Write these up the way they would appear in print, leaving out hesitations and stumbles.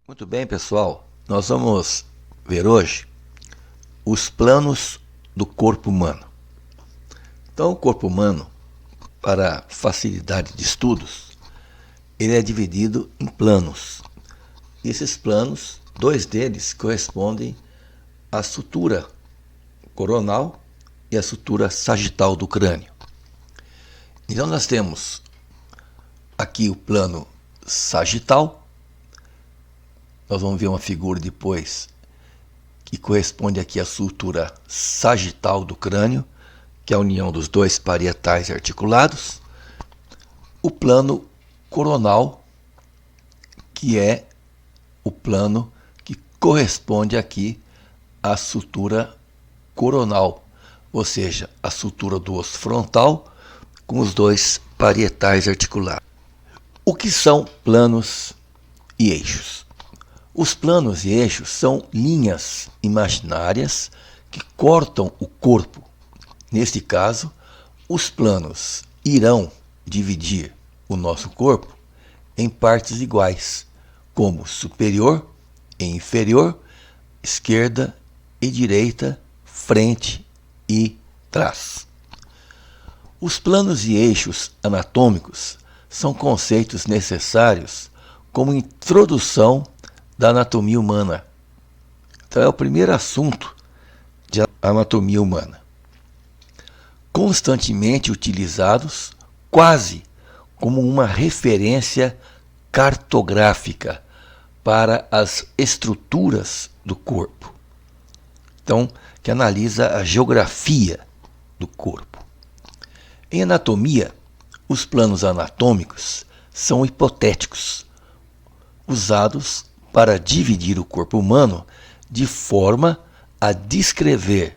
Muito bem, pessoal. Nós vamos ver hoje os planos do corpo humano. Então, o corpo humano, para facilidade de estudos, ele é dividido em planos. E esses planos, dois deles correspondem à sutura coronal e à sutura sagital do crânio. Então, nós temos aqui o plano sagital. Nós vamos ver uma figura depois que corresponde aqui à sutura sagital do crânio, que é a união dos dois parietais articulados. O plano coronal, que é o plano que corresponde aqui à sutura coronal, ou seja, a sutura do osso frontal com os dois parietais articulados. O que são planos e eixos? Os planos e eixos são linhas imaginárias que cortam o corpo. Neste caso, os planos irão dividir o nosso corpo em partes iguais, como superior e inferior, esquerda e direita, frente e trás. Os planos e eixos anatômicos são conceitos necessários como introdução da anatomia humana. Então é o primeiro assunto de anatomia humana. Constantemente utilizados quase como uma referência cartográfica para as estruturas do corpo. Então, que analisa a geografia do corpo. Em anatomia, os planos anatômicos são hipotéticos, usados para dividir o corpo humano de forma a descrever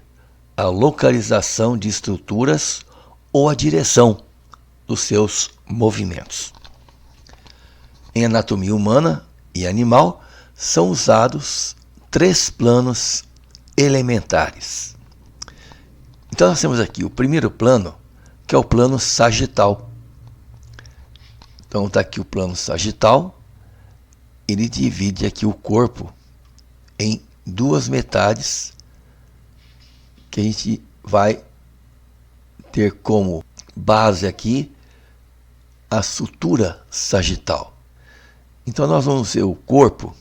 a localização de estruturas ou a direção dos seus movimentos. Em anatomia humana e animal, são usados três planos elementares. Então nós temos aqui o primeiro plano, que é o plano sagital. Então está aqui o plano sagital. Ele divide aqui o corpo em duas metades, que a gente vai ter como base aqui a sutura sagital. Então nós vamos ver o corpo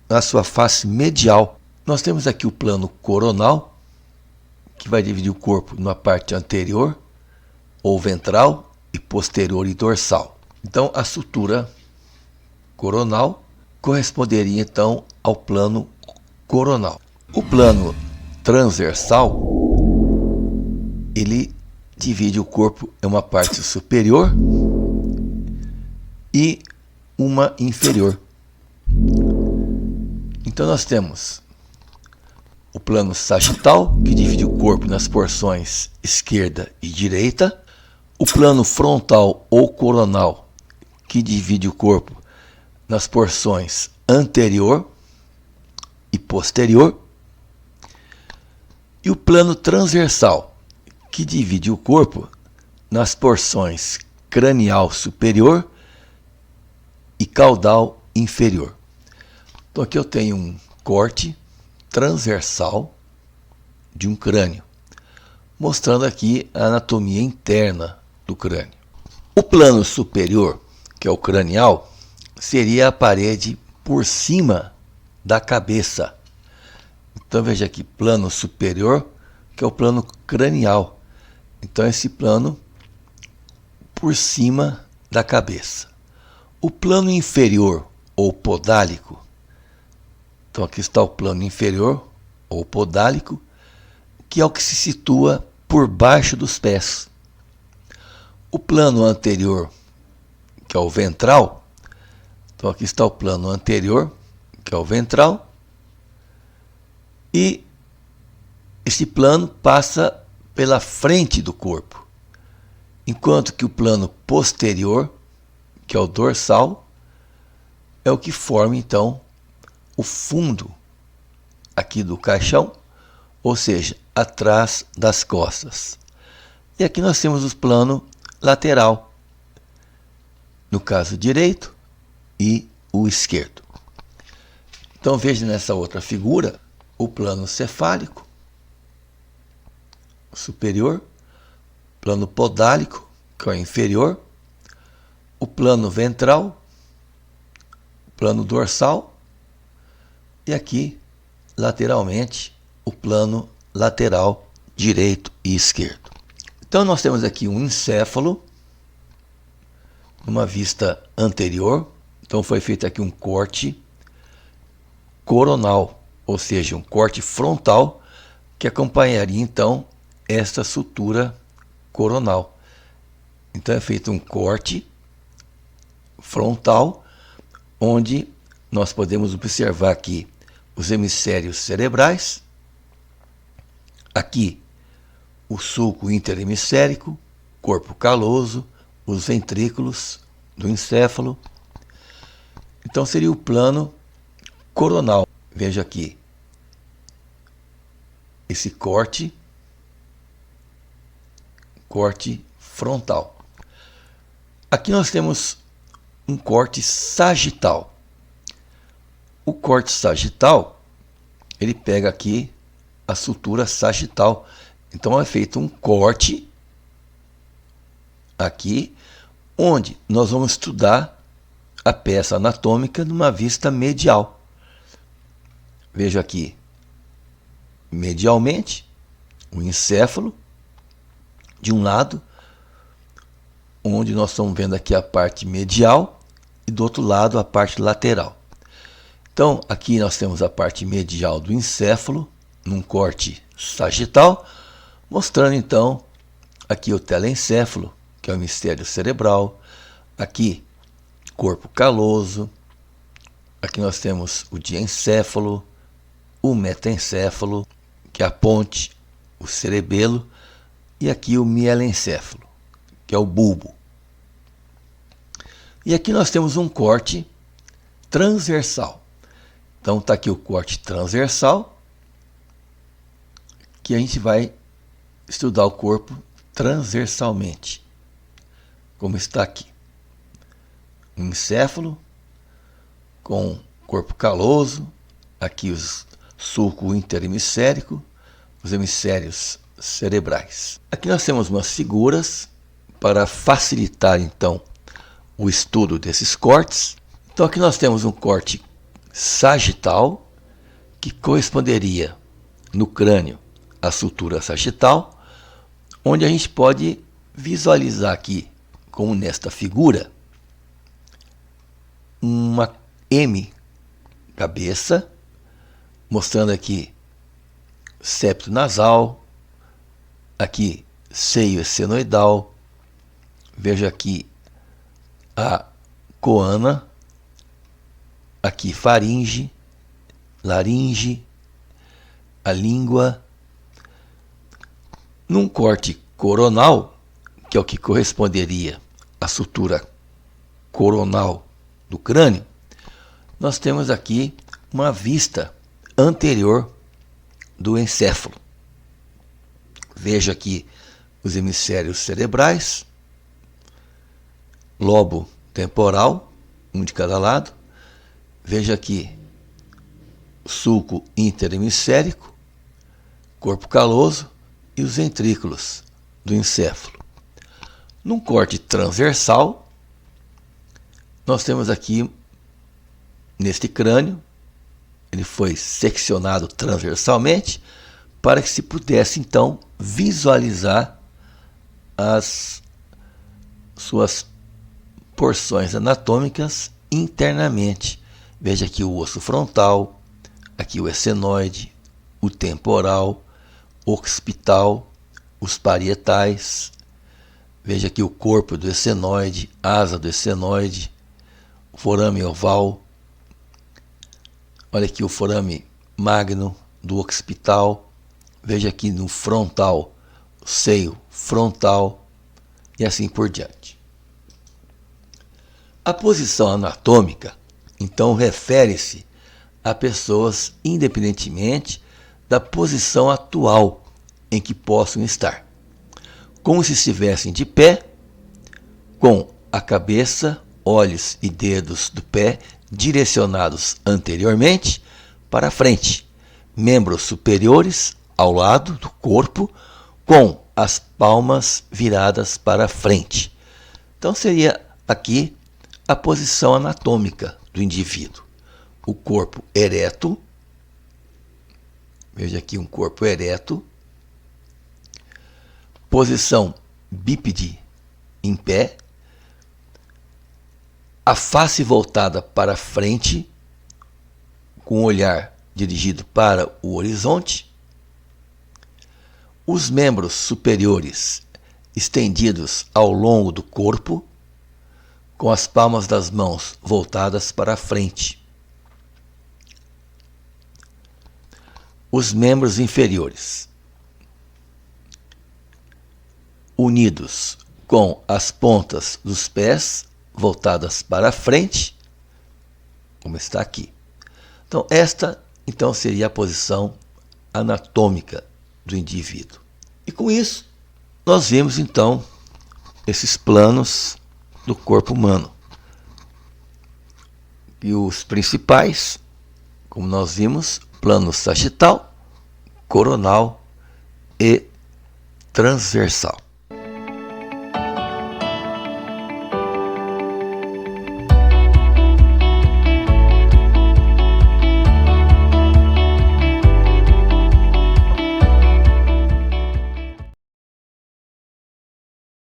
na sua face medial. Nós temos aqui o plano coronal, que vai dividir o corpo na parte anterior, ou ventral, e posterior e dorsal. Então a sutura coronal corresponderia então ao plano coronal. O plano transversal, ele divide o corpo em uma parte superior e uma inferior. Então nós temos o plano sagital, que divide o corpo nas porções esquerda e direita, o plano frontal ou coronal, que divide o corpo nas porções anterior e posterior, e o plano transversal, que divide o corpo nas porções cranial superior e caudal inferior. Então aqui eu tenho um corte transversal de um crânio, mostrando aqui a anatomia interna do crânio. O plano superior, que é o cranial, seria a parede por cima da cabeça. Então veja aqui, plano superior, que é o plano cranial. Então esse plano por cima da cabeça. O plano inferior ou podálico. Então aqui está o plano inferior ou podálico, que é o que se situa por baixo dos pés. O plano anterior, que é o ventral. Então aqui está o plano anterior, que é o ventral, e esse plano passa pela frente do corpo, enquanto que o plano posterior, que é o dorsal, é o que forma então o fundo aqui do caixão, ou seja, atrás das costas. E aqui nós temos o plano lateral, no caso direito, e o esquerdo. Então veja nessa outra figura o plano cefálico superior, plano podálico, que é o inferior, o plano ventral, plano dorsal e aqui lateralmente o plano lateral direito e esquerdo. Então nós temos aqui um encéfalo, uma vista anterior. Então foi feito aqui um corte coronal, ou seja, um corte frontal que acompanharia então esta sutura coronal. Então é feito um corte frontal, onde nós podemos observar aqui os hemisférios cerebrais, aqui o sulco interhemisférico, corpo caloso, os ventrículos do encéfalo. Então seria o plano coronal. Veja aqui esse corte frontal. Aqui nós temos um corte sagital. O corte sagital, ele pega aqui a sutura sagital. Então é feito um corte aqui, onde nós vamos estudar a peça anatômica numa vista medial. Veja aqui, medialmente, o encéfalo de um lado, onde nós estamos vendo aqui a parte medial, e do outro lado a parte lateral. Então, aqui nós temos a parte medial do encéfalo, num corte sagital, mostrando então aqui o telencéfalo, que é o hemisfério cerebral, aqui corpo caloso, aqui nós temos o diencéfalo, o metaencéfalo, que é a ponte, o cerebelo, e aqui o mielencéfalo, que é o bulbo. E aqui nós temos um corte transversal. Então está aqui o corte transversal, que a gente vai estudar o corpo transversalmente, como está aqui. Um encéfalo com corpo caloso, aqui os sulco interhemisférico, os hemisférios cerebrais. Aqui nós temos umas figuras para facilitar então o estudo desses cortes. Então aqui nós temos um corte sagital, que corresponderia no crânio à sutura sagital, onde a gente pode visualizar aqui, como nesta figura, uma M cabeça, mostrando aqui septo nasal, aqui seio esfenoidal, veja aqui a coana, aqui faringe, laringe, a língua. Num corte coronal, que é o que corresponderia à sutura coronal do crânio, nós temos aqui uma vista anterior do encéfalo. Veja aqui os hemisférios cerebrais, lobo temporal, um de cada lado. Veja aqui o sulco interhemisférico, corpo caloso e os ventrículos do encéfalo. Num corte transversal, nós temos aqui, neste crânio, ele foi seccionado transversalmente para que se pudesse então visualizar as suas porções anatômicas internamente. Veja aqui o osso frontal, aqui o esfenoide, o temporal, occipital, os parietais. Veja aqui o corpo do esfenoide, asa do esfenoide, o forame oval. Olha aqui o forame magno do occipital. Veja aqui no frontal, o seio frontal e assim por diante. A posição anatômica, então, refere-se a pessoas independentemente da posição atual em que possam estar, como se estivessem de pé, com a cabeça, olhos e dedos do pé direcionados anteriormente para frente, membros superiores ao lado do corpo, com as palmas viradas para frente. Então seria aqui a posição anatômica do indivíduo. O corpo ereto, veja aqui um corpo ereto, posição bípede em pé, a face voltada para frente, com o olhar dirigido para o horizonte, os membros superiores estendidos ao longo do corpo, com as palmas das mãos voltadas para frente. Os membros inferiores unidos com as pontas dos pés voltadas para frente, como está aqui. Então, esta seria a posição anatômica do indivíduo. E com isso, nós vimos então esses planos do corpo humano. E os principais, como nós vimos, plano sagital, coronal e transversal.